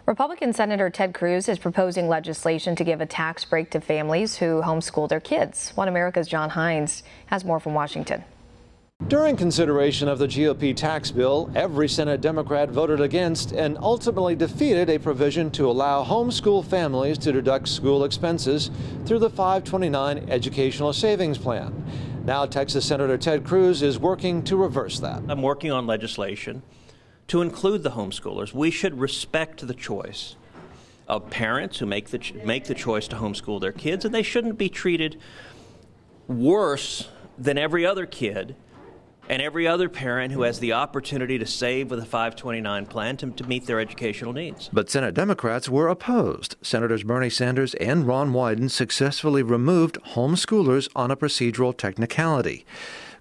Republican Senator Ted Cruz is proposing legislation to give a tax break to families who homeschool their kids. One America's John Hines has more from Washington. During consideration of the GOP tax bill, every Senate Democrat voted against and ultimately defeated a provision to allow homeschool families to deduct school expenses through the 529 Educational Savings Plan. Now Texas Senator Ted Cruz is working to reverse that. I'm working on legislation to include the homeschoolers. We should respect the choice of parents who make the choice to homeschool their kids, and they shouldn't be treated worse than every other kid and every other parent who has the opportunity to save with a 529 plan to meet their educational needs. But Senate Democrats were opposed. Senators Bernie Sanders and Ron Wyden successfully removed homeschoolers on a procedural technicality.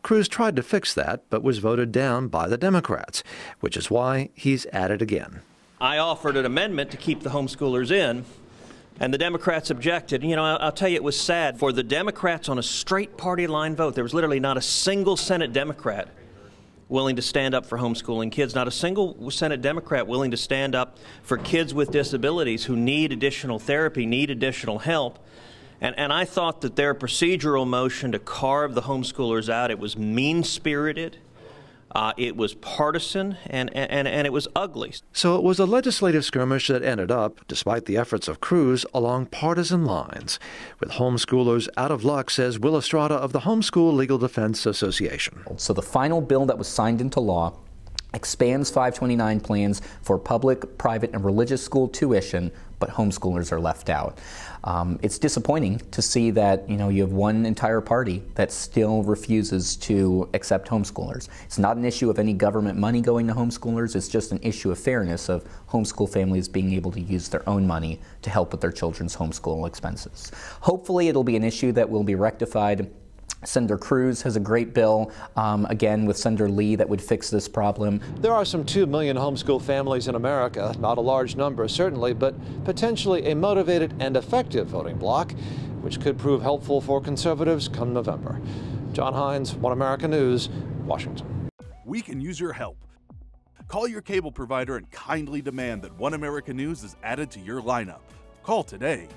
Cruz tried to fix that, but was voted down by the Democrats, which is why he's at it again. I offered an amendment to keep the homeschoolers in, and the Democrats objected. You know, I'll tell you, it was sad. For the Democrats on a straight party line vote, there was literally not a single Senate Democrat willing to stand up for homeschooling kids, not a single Senate Democrat willing to stand up for kids with disabilities who need additional therapy, need additional help. And I thought that their procedural motion to carve the homeschoolers out, it was mean-spirited, it was partisan, and it was ugly. So it was a legislative skirmish that ended up, despite the efforts of Cruz, along partisan lines. With homeschoolers out of luck, says Will Estrada of the Homeschool Legal Defense Association. So the final bill that was signed into law expands 529 plans for public, private, and religious school tuition, but homeschoolers are left out. It's disappointing to see that you have one entire party that still refuses to accept homeschoolers. It's not an issue of any government money going to homeschoolers. It's just an issue of fairness of homeschool families being able to use their own money to help with their children's homeschool expenses. Hopefully it'll be an issue that will be rectified. Senator Cruz has a great bill, again, with Senator Lee that would fix this problem. There are some 2 million homeschool families in America, not a large number certainly, but potentially a motivated and effective voting bloc, which could prove helpful for conservatives come November. John Hines, One America News, Washington. We can use your help. Call your cable provider and kindly demand that One America News is added to your lineup. Call today.